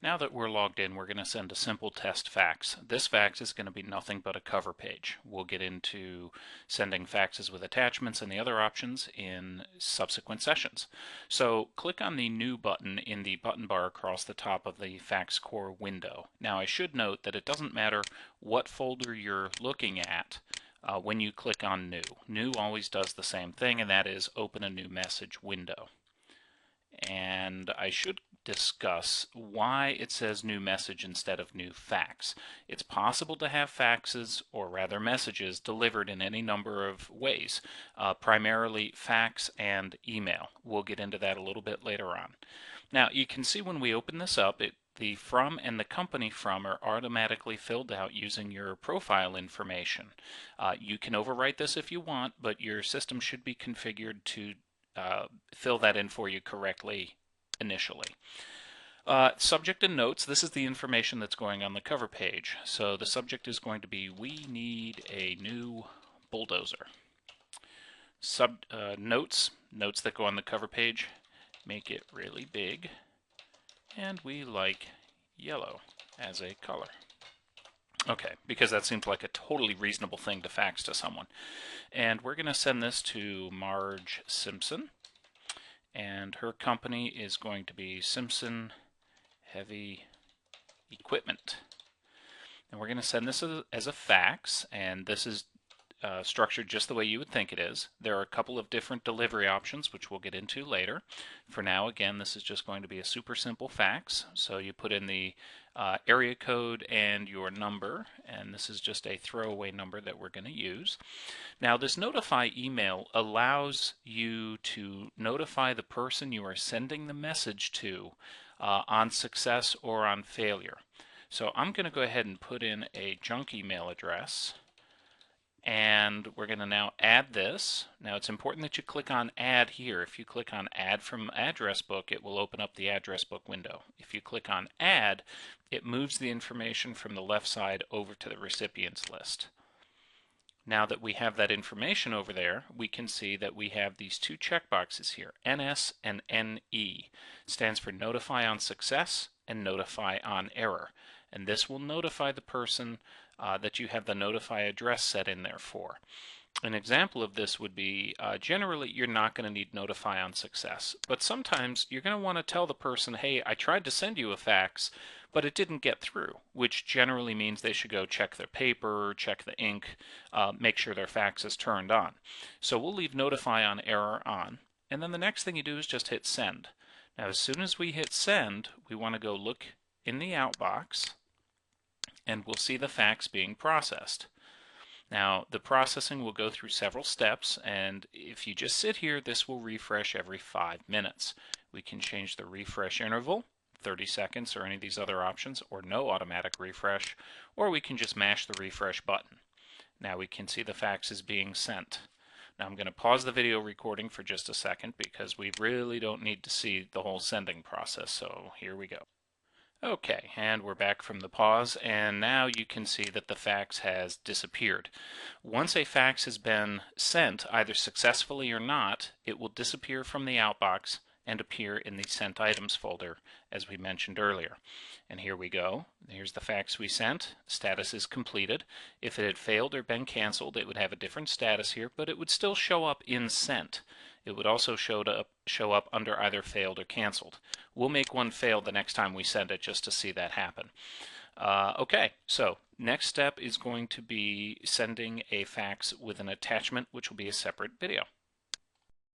Now that we're logged in, we're going to send a simple test fax. This fax is going to be nothing but a cover page. We'll get into sending faxes with attachments and the other options in subsequent sessions. So click on the New button in the button bar across the top of the FaxCore window. Now I should note that it doesn't matter what folder you're looking at when you click on New. New always does the same thing, and that is open a new message window. And I should discuss why it says new message instead of new fax. It's possible to have faxes, or rather messages, delivered in any number of ways, primarily fax and email. We'll get into that a little bit later on. Now you can see when we open this up, the from and the company from are automatically filled out using your profile information. You can overwrite this if you want, but your system should be configured to fill that in for you correctly initially. Subject and notes, this is the information that's going on the cover page. So the subject is going to be, we need a new bulldozer. Notes that go on the cover page, make it really big, and we like yellow as a color. Okay, because that seems like a totally reasonable thing to fax to someone. And we're going to send this to Marge Simpson, and her company is going to be Simpson Heavy Equipment. And we're going to send this as a fax, and this is structured just the way you would think it is. There are a couple of different delivery options, which we'll get into later. For now, again, this is just going to be a super simple fax. So you put in the area code and your number, and this is just a throwaway number that we're going to use. Now, this notify email allows you to notify the person you are sending the message to on success or on failure. So I'm going to go ahead and put in a junk email address, and we're going to now add this. Now it's important that you click on add here. If you click on add from address book, it will open up the address book window. If you click on add, it moves the information from the left side over to the recipients list. Now that we have that information over there, we can see that we have these two checkboxes here, NS and NE. Stands for notify on success and notify on error. And this will notify the person that you have the notify address set in there for. An example of this would be, generally you're not going to need notify on success, but sometimes you're going to want to tell the person, hey, I tried to send you a fax, but it didn't get through, which generally means they should go check their paper, check the ink, make sure their fax is turned on. So we'll leave notify on error on, and then the next thing you do is just hit send. Now as soon as we hit send, we want to go look in the outbox, and we'll see the fax being processed. Now, the processing will go through several steps, and if you just sit here, this will refresh every 5 minutes. We can change the refresh interval, 30 seconds, or any of these other options, or no automatic refresh, or we can just mash the refresh button. Now we can see the fax is being sent. Now I'm going to pause the video recording for just a second because we really don't need to see the whole sending process, so here we go. Okay, and we're back from the pause, and now you can see that the fax has disappeared. Once a fax has been sent, either successfully or not, it will disappear from the outbox and appear in the Sent Items folder, as we mentioned earlier. And here we go. Here's the fax we sent. Status is completed. If it had failed or been canceled, it would have a different status here, but it would still show up in Sent. It would also show up under either failed or canceled. We'll make one fail the next time we send it just to see that happen. Okay, so next step is going to be sending a fax with an attachment, which will be a separate video.